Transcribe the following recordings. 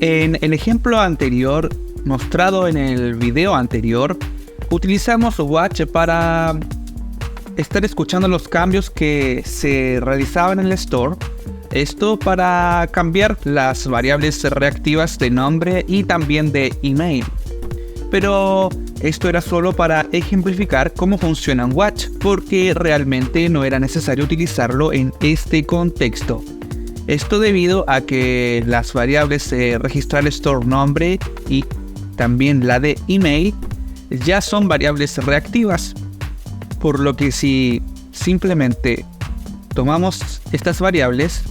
En el ejemplo anterior, mostrado en el video anterior, utilizamos Watch para estar escuchando los cambios que se realizaban en el store. Esto para cambiar las variables reactivas de nombre y también de email. Pero esto era solo para ejemplificar cómo funciona Watch, porque realmente no era necesario utilizarlo en este contexto. Esto debido a que las variables de registrar store nombre y también la de email ya son variables reactivas. Por lo que si simplemente tomamos estas variables,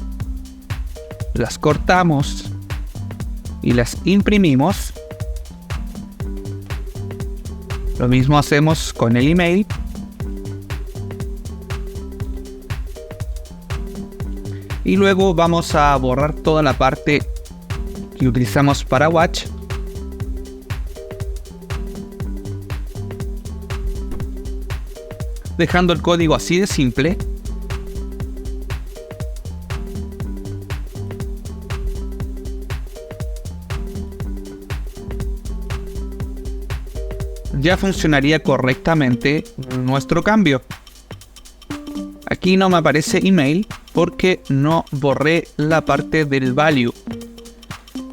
las cortamos y las imprimimos, lo mismo hacemos con el email. Y luego vamos a borrar toda la parte que utilizamos para Watch. Dejando el código así de simple. Ya funcionaría correctamente nuestro cambio. Aquí no me aparece email porque no borré la parte del value.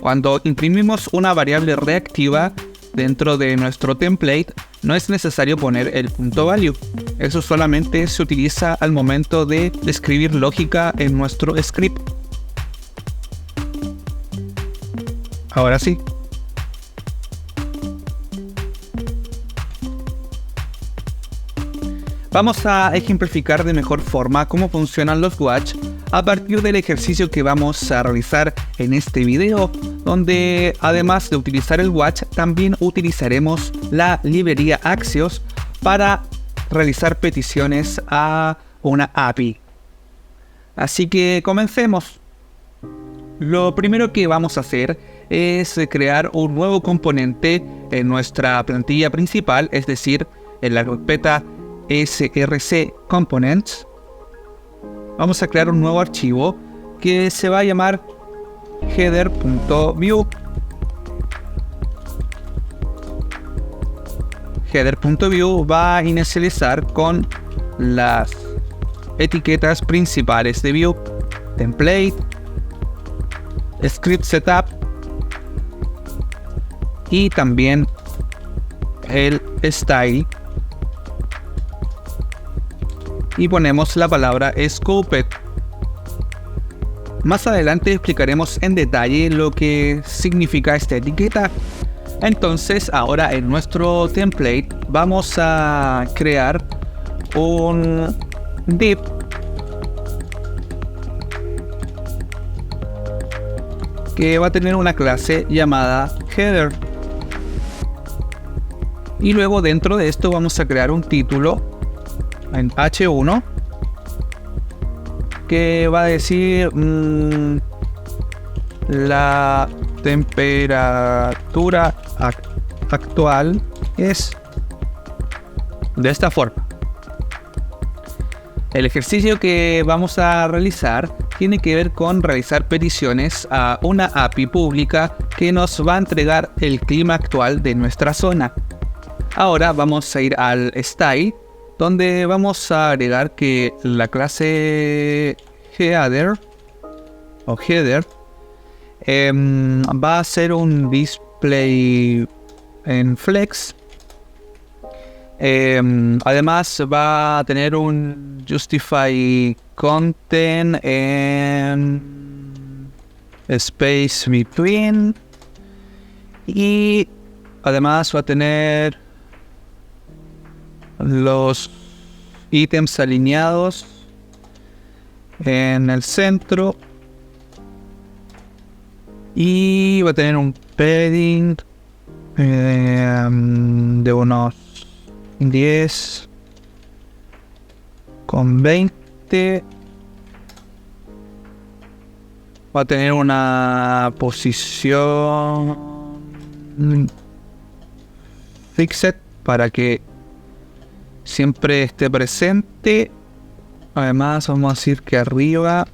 Cuando imprimimos una variable reactiva dentro de nuestro template, no es necesario poner el punto value. Eso solamente se utiliza al momento de escribir lógica en nuestro script. Ahora sí. Vamos a ejemplificar de mejor forma cómo funcionan los Watch a partir del ejercicio que vamos a realizar en este video, donde además de utilizar el Watch, también utilizaremos la librería Axios para realizar peticiones a una API. Así que comencemos. Lo primero que vamos a hacer es crear un nuevo componente en nuestra plantilla principal, es decir, en la carpeta src components. Vamos a crear un nuevo archivo que se va a llamar header.view. Header.view va a inicializar con las etiquetas principales de view: template, script setup y también el style. Y ponemos la palabra scoped. Más adelante explicaremos en detalle lo que significa esta etiqueta. Entonces ahora en nuestro template vamos a crear un div que va a tener una clase llamada header. Y luego dentro de esto vamos a crear un título en H1 que va a decir la temperatura actual es de esta forma. El ejercicio que vamos a realizar tiene que ver con realizar peticiones a una API pública que nos va a entregar el clima actual de nuestra zona. Ahora vamos a ir al style, donde vamos a agregar que la clase header va a ser un display en flex. Además va a tener un justify content en space between, y además va a tener los ítems alineados en el centro y va a tener un padding de unos 10,20. Va a tener una posición fixed para que siempre esté presente. Además vamos a decir que arriba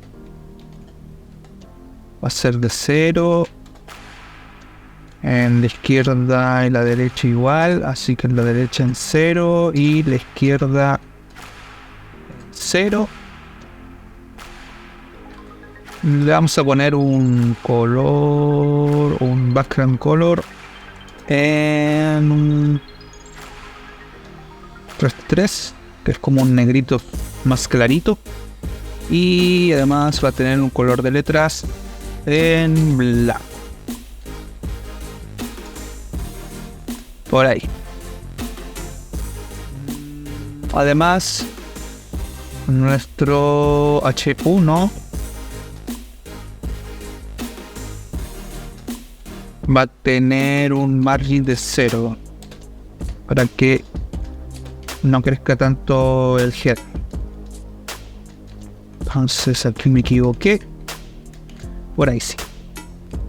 va a ser de 0 En la izquierda y la derecha igual, así que en la derecha en 0 y la izquierda 0. Le vamos a poner un color, un background color en un 3, que es como un negrito más clarito. Y además va a tener un color de letras en blanco. Por ahí. Además, nuestro H1 va a tener un margin de 0 para que no crezca tanto el head. Entonces aquí me equivoqué. Por ahí sí.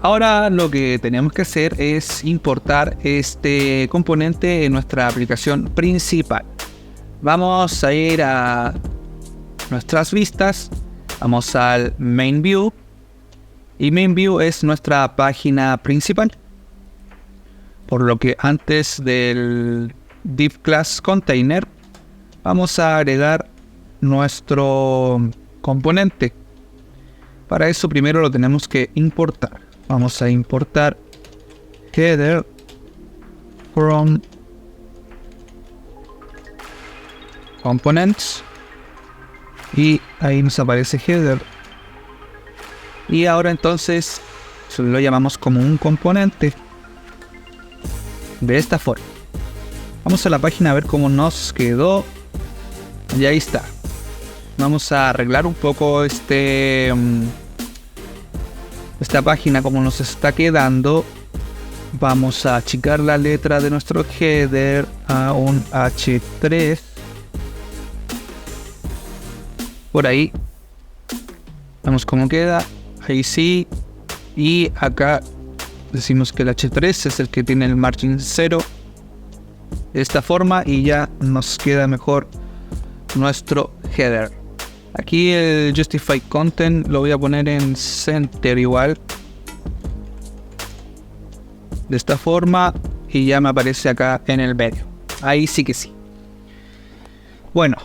Ahora lo que tenemos que hacer es importar este componente en nuestra aplicación principal. Vamos a ir a nuestras vistas. Vamos al Main View. Y Main View es nuestra página principal. Por lo que antes del div class container vamos a agregar nuestro componente. Para eso primero lo tenemos que importar. Vamos a importar header from components y ahí nos aparece header. Y ahora entonces lo llamamos como un componente de esta forma. Vamos a la página a ver cómo nos quedó. Y ahí está. Vamos a arreglar un poco esta página como nos está quedando. Vamos a achicar la letra de nuestro header a un H3. Por ahí. Vemos cómo queda. Ahí sí. Y acá decimos que el H3 es el que tiene el margin 0. De esta forma y ya nos queda mejor nuestro header. Aquí el Justify Content lo voy a poner en Center igual. De esta forma y ya me aparece acá en el medio. Ahí sí que sí. Bueno,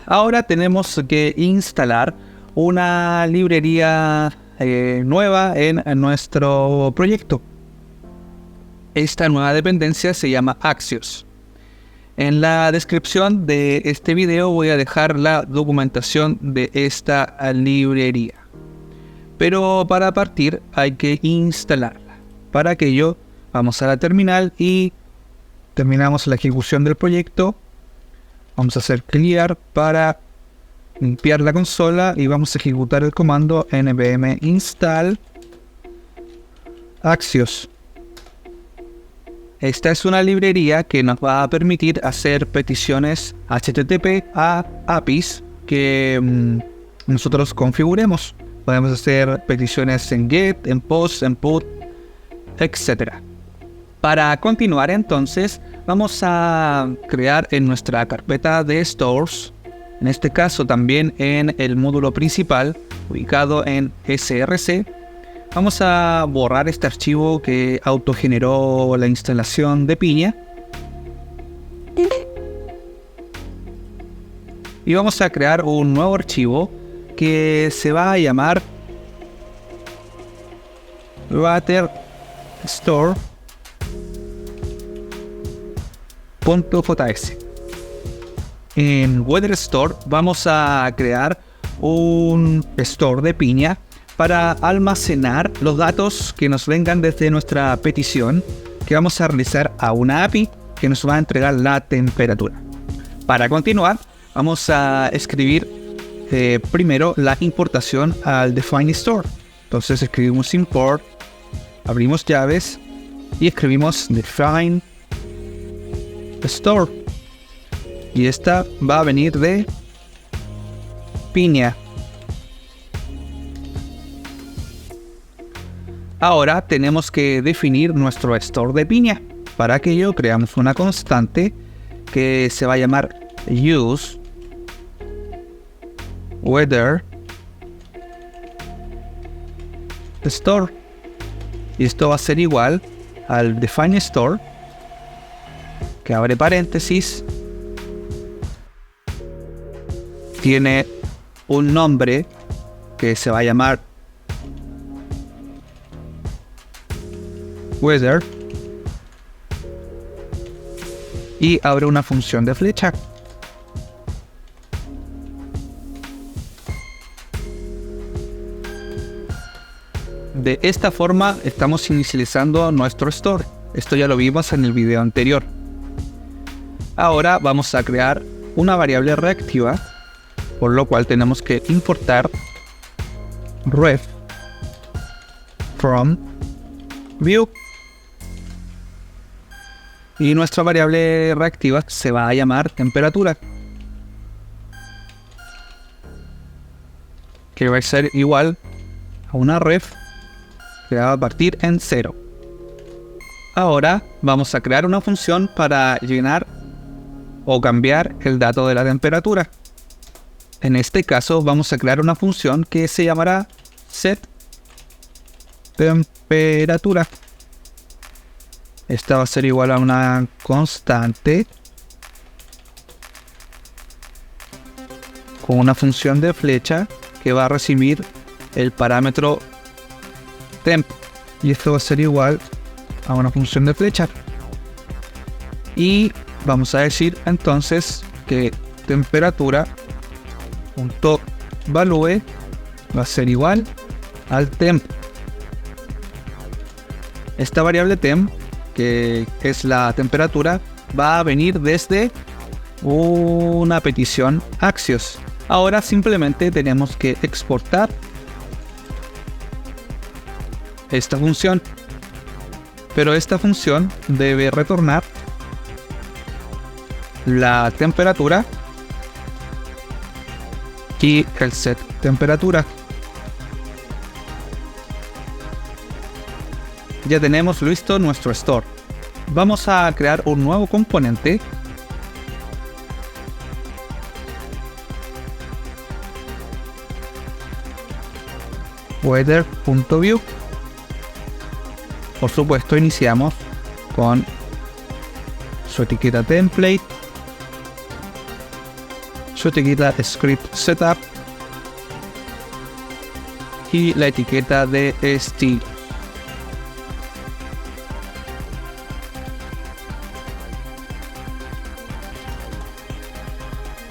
ahora tenemos que instalar una librería nueva en nuestro proyecto. Esta nueva dependencia se llama Axios. En la descripción de este video voy a dejar la documentación de esta librería. Pero para partir hay que instalarla. Para ello vamos a la terminal y terminamos la ejecución del proyecto. Vamos a hacer clear para limpiar la consola y vamos a ejecutar el comando npm install Axios. Esta es una librería que nos va a permitir hacer peticiones HTTP a APIs que nosotros configuremos. Podemos hacer peticiones en GET, en POST, en PUT, etc. Para continuar entonces, vamos a crear en nuestra carpeta de stores, en este caso también en el módulo principal, ubicado en src, vamos a borrar este archivo que autogeneró la instalación de Piña. Y vamos a crear un nuevo archivo que se va a llamar WeatherStore.js. En WeatherStore vamos a crear un store de Piña para almacenar los datos que nos vengan desde nuestra petición que vamos a realizar a una API que nos va a entregar la temperatura. Para continuar, vamos a escribir primero la importación al define store. Entonces escribimos import, abrimos llaves y escribimos define store. Y esta va a venir de Piña. Ahora tenemos que definir nuestro store de Piña. Para ello creamos una constante que se va a llamar use weather store. Y esto va a ser igual al define store, que abre paréntesis, tiene un nombre que se va a llamar weather y abre una función de flecha. De esta forma estamos inicializando nuestro store. Esto ya lo vimos en el video anterior. Ahora vamos a crear una variable reactiva, por lo cual tenemos que importar ref from view. Y nuestra variable reactiva se va a llamar temperatura, que va a ser igual a una ref que va a partir en 0. Ahora vamos a crear una función para llenar o cambiar el dato de la temperatura. En este caso vamos a crear una función que se llamará setTemperatura. Esta va a ser igual a una constante con una función de flecha que va a recibir el parámetro temp, y esto va a ser igual a una función de flecha. Y vamos a decir entonces que temperatura.value va a ser igual al temp. Esta variable temp, que es la temperatura, va a venir desde una petición Axios. Ahora simplemente tenemos que exportar esta función, pero esta función debe retornar la temperatura y el set temperatura. Ya tenemos listo nuestro store. Vamos a crear un nuevo componente weather.view. Por supuesto, iniciamos con su etiqueta template, su etiqueta script setup y la etiqueta de estilo.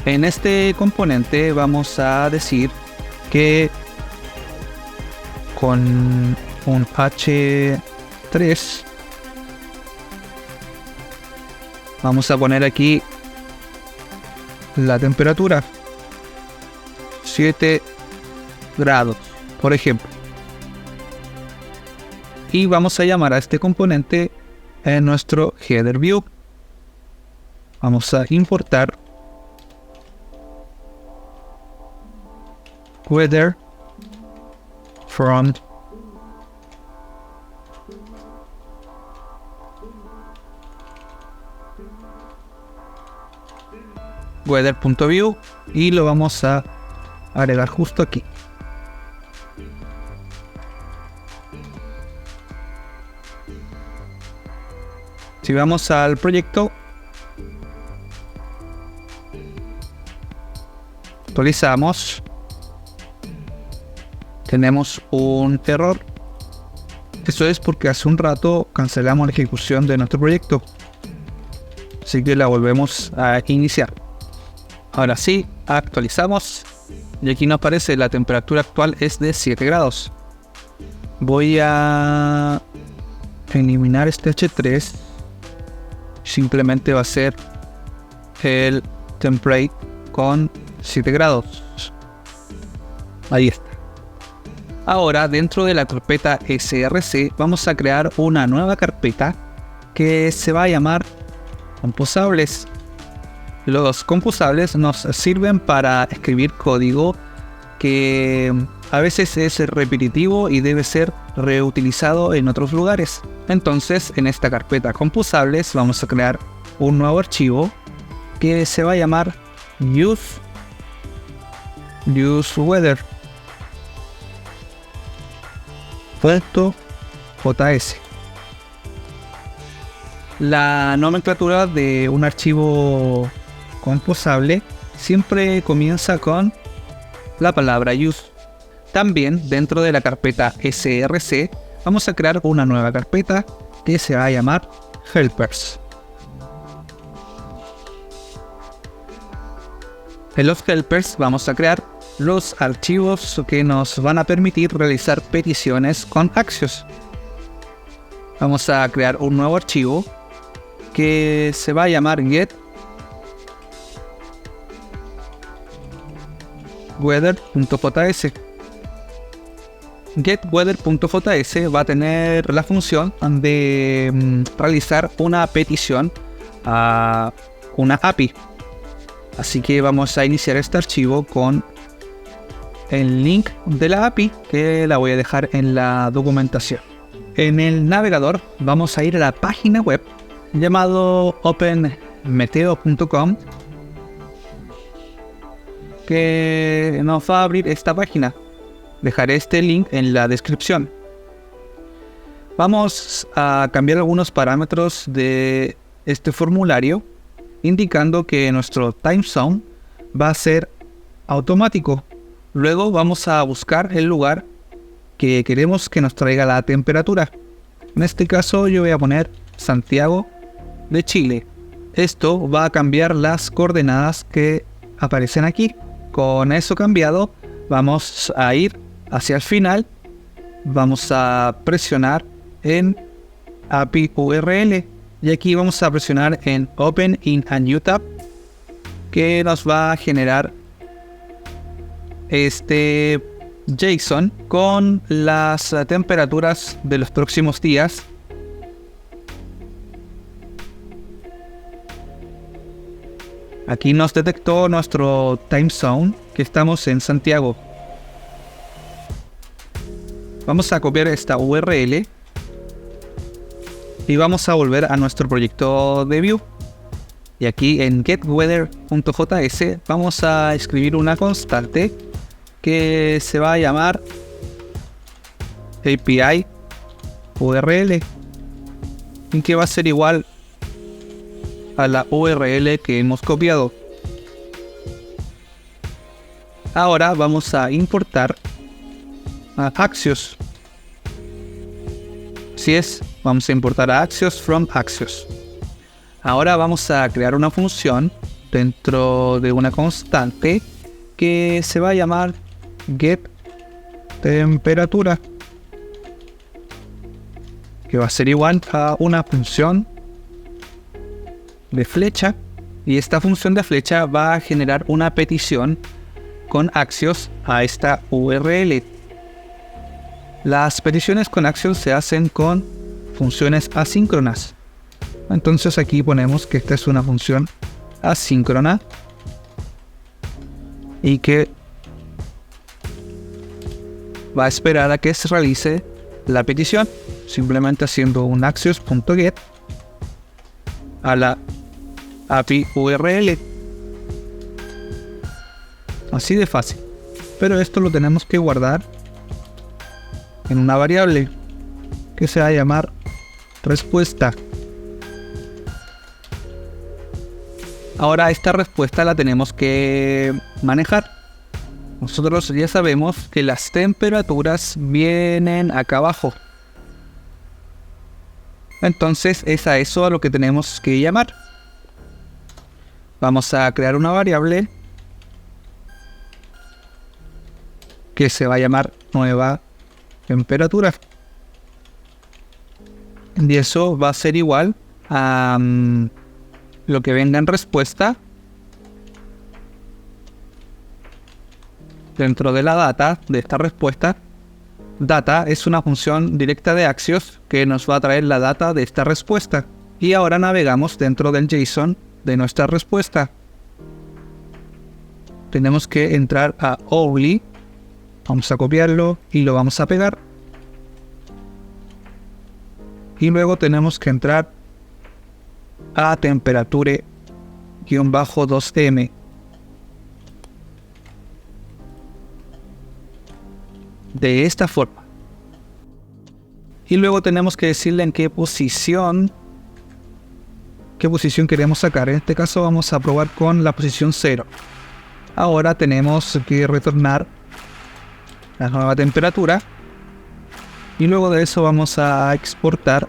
En este componente vamos a decir que con un H3 vamos a poner aquí la temperatura 7 grados, por ejemplo, y vamos a llamar a este componente en nuestro header view. Vamos a importar weather from weather.view y lo vamos a agregar justo aquí. Si vamos al proyecto, actualizamos, tenemos un error. Eso es porque hace un rato cancelamos la ejecución de nuestro proyecto, así que la volvemos a iniciar. Ahora sí, actualizamos y aquí nos aparece la temperatura actual es de 7 grados. Voy a eliminar este H3. Simplemente va a ser el template con 7 grados. Ahí está. Ahora dentro de la carpeta src vamos a crear una nueva carpeta que se va a llamar composables. Los composables nos sirven para escribir código que a veces es repetitivo y debe ser reutilizado en otros lugares. Entonces en esta carpeta composables vamos a crear un nuevo archivo que se va a llamar useWeather.js. La nomenclatura de un archivo composable siempre comienza con la palabra use. También dentro de la carpeta src vamos a crear una nueva carpeta que se va a llamar helpers. En los helpers vamos a crear los archivos que nos van a permitir realizar peticiones con Axios. Vamos a crear un nuevo archivo que se va a llamar getWeather.js. GetWeather.js va a tener la función de realizar una petición a una API. Así que vamos a iniciar este archivo con el link de la API, que la voy a dejar en la documentación. En el navegador vamos a ir a la página web llamado openmeteo.com, que nos va a abrir esta página. Dejaré este link en la descripción. Vamos a cambiar algunos parámetros de este formulario, indicando que nuestro time zone va a ser automático. Luego vamos a buscar el lugar que queremos que nos traiga la temperatura. En este caso yo voy a poner Santiago de Chile. Esto va a cambiar las coordenadas que aparecen aquí. Con eso cambiado, vamos a ir hacia el final. Vamos a presionar en API URL y aquí vamos a presionar en Open in a New Tab, que nos va a generar este JSON con las temperaturas de los próximos días. Aquí nos detectó nuestro time zone, que estamos en Santiago. Vamos a copiar esta URL y vamos a volver a nuestro proyecto de Vue. Y aquí en getWeather.js vamos a escribir una constante que se va a llamar API URL, y que va a ser igual a la URL que hemos copiado. Ahora vamos a importar a Axios. Vamos a importar a Axios from Axios. Ahora vamos a crear una función dentro de una constante que se va a llamar getTemperatura, que va a ser igual a una función de flecha, y esta función de flecha va a generar una petición con Axios a esta URL. Las peticiones con Axios se hacen con funciones asíncronas. Entonces aquí ponemos que esta es una función asíncrona y que va a esperar a que se realice la petición, simplemente haciendo un axios.get a la API URL. Así de fácil. Pero esto lo tenemos que guardar en una variable que se va a llamar respuesta. Ahora esta respuesta la tenemos que manejar. Nosotros ya sabemos que las temperaturas vienen acá abajo. Entonces es a eso a lo que tenemos que llamar. Vamos a crear una variable que se va a llamar nueva temperatura. Y eso va a ser igual a lo que venga en respuesta dentro de la data de esta respuesta. Data es una función directa de Axios que nos va a traer la data de esta respuesta. Y ahora navegamos dentro del JSON de nuestra respuesta. Tenemos que entrar a Only. Vamos a copiarlo y lo vamos a pegar. Y luego tenemos que entrar a temperature-2m. De esta forma. Y luego tenemos que decirle en qué posición qué posición queremos sacar. En este caso vamos a probar con la posición 0. Ahora tenemos que retornar la nueva temperatura y luego de eso vamos a exportar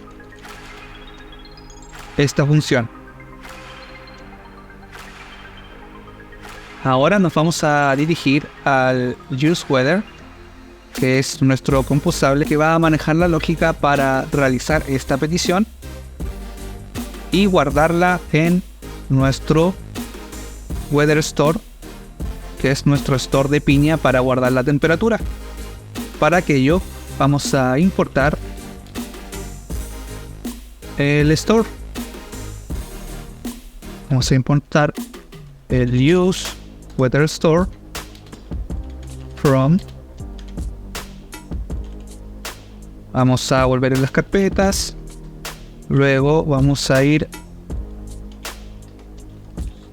esta función. Ahora nos vamos a dirigir al useWeather, que es nuestro composable que va a manejar la lógica para realizar esta petición y guardarla en nuestro Weather Store, que es nuestro store de piña para guardar la temperatura. Para aquello vamos a importar el store. Vamos a importar el use Weather Store from. Vamos a volver en las carpetas. Luego vamos a ir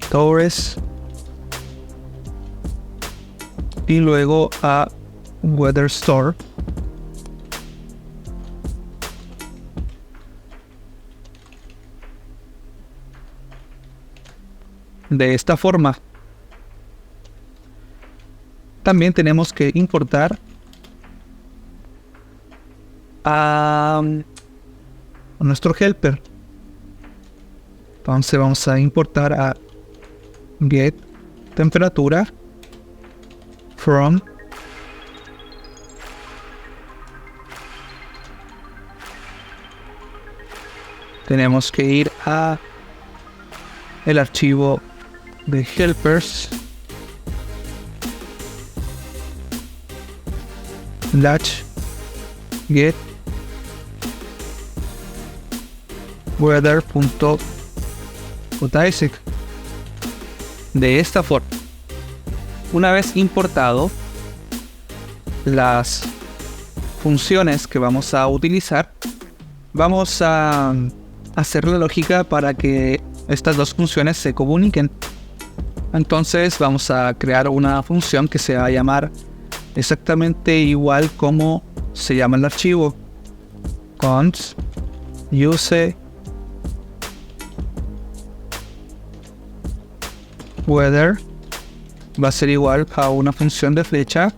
Stores y luego a Weather Store. De esta forma. También tenemos que importar a nuestro helper. Entonces vamos a importar a get temperatura from tenemos que ir a el archivo de helpers /get weather.basic. De esta forma, una vez importado las funciones que vamos a utilizar, vamos a hacer la lógica para que estas dos funciones se comuniquen. Entonces vamos a crear una función que se va a llamar exactamente igual como se llama el archivo, const use weather. Va a ser igual a una función de flecha.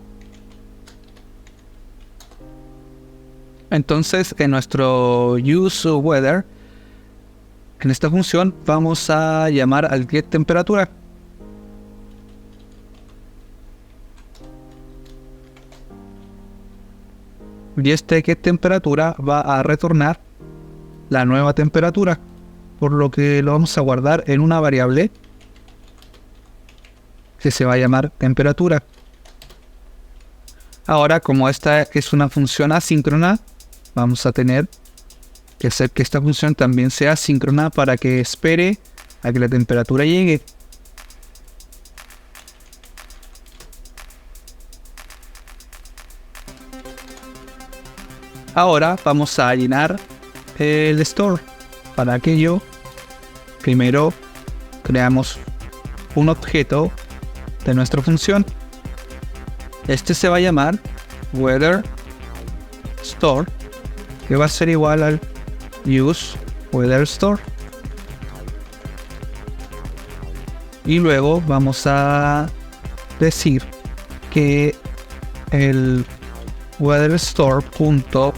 Entonces en nuestro use weather, en esta función vamos a llamar al get temperatura. Y este get temperatura va a retornar la nueva temperatura, por lo que lo vamos a guardar en una variable que se va a llamar temperatura. Ahora, como esta es una función asíncrona, vamos a tener que hacer que esta función también sea síncrona para que espere a que la temperatura llegue. Ahora vamos a llenar el store. Para aquello, primero creamos un objeto de nuestra función. Este se va a llamar Weather Store, que va a ser igual al use Weather Store. Y luego vamos a decir que el Weather Store punto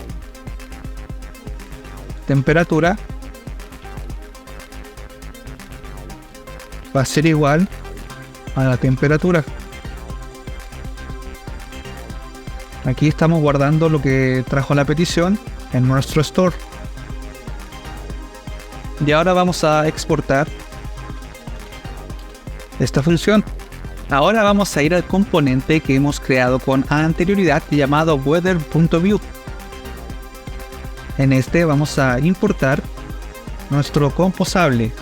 temperatura va a ser igual a la temperatura. Aquí estamos guardando lo que trajo la petición en nuestro store. Y ahora vamos a exportar esta función. Ahora vamos a ir al componente que hemos creado con anterioridad llamado weather.view. En este vamos a importar nuestro composable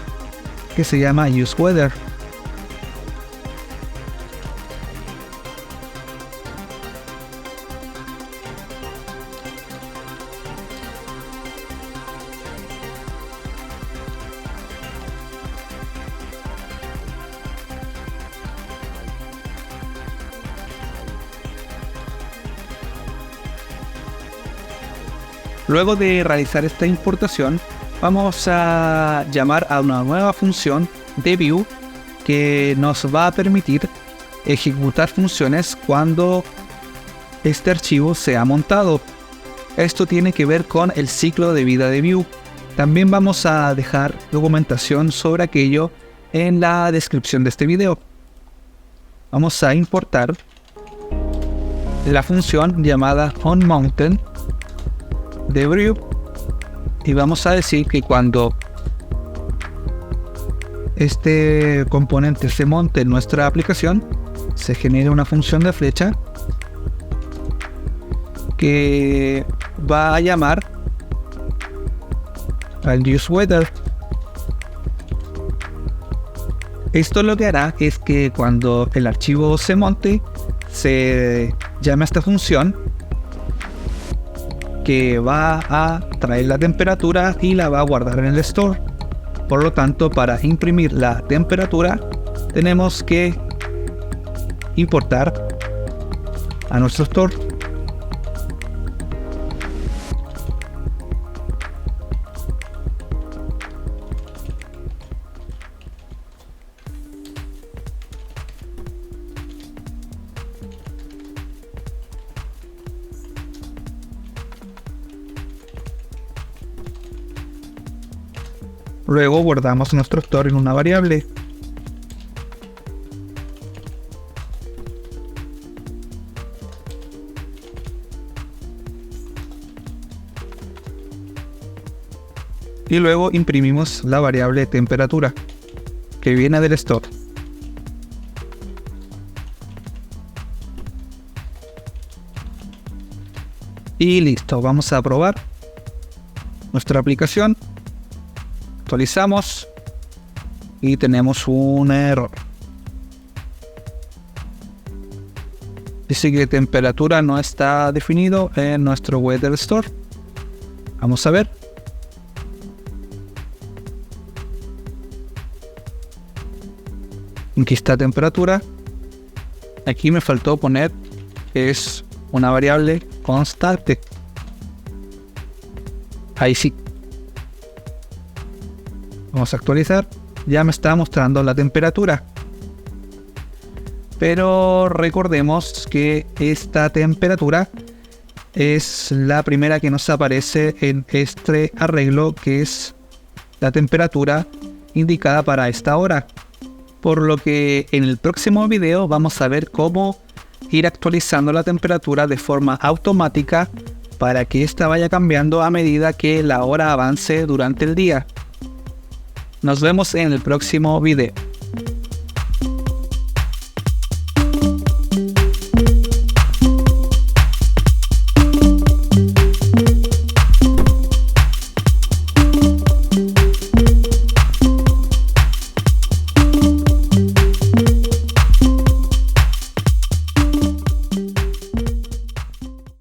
que se llama useWeather. Luego de realizar esta importación, vamos a llamar a una nueva función de view que nos va a permitir ejecutar funciones cuando este archivo sea montado. Esto tiene que ver con el ciclo de vida de view. También vamos a dejar documentación sobre aquello en la descripción de este video. Vamos a importar la función llamada onMounted de view y vamos a decir que cuando este componente se monte en nuestra aplicación, se genera una función de flecha que va a llamar al useWeather. Esto lo que hará es que cuando el archivo se monte, se llame a esta función que va a traer la temperatura y la va a guardar en el store. Por lo tanto, para imprimir la temperatura tenemos que importar a nuestro store. Luego guardamos nuestro store en una variable. Y luego imprimimos la variable temperatura que viene del store. Y listo, vamos a probar nuestra aplicación. Actualizamos y tenemos un error. Dice que temperatura no está definido en nuestro Weather Store. Vamos a ver. Aquí está temperatura. Aquí me faltó poner que es una variable constante. Ahí sí. Vamos a actualizar. Ya me está mostrando la temperatura. Pero recordemos que esta temperatura es la primera que nos aparece en este arreglo, que es la temperatura indicada para esta hora. Por lo que en el próximo video vamos a ver cómo ir actualizando la temperatura de forma automática para que esta vaya cambiando a medida que la hora avance durante el día. Nos vemos en el próximo video.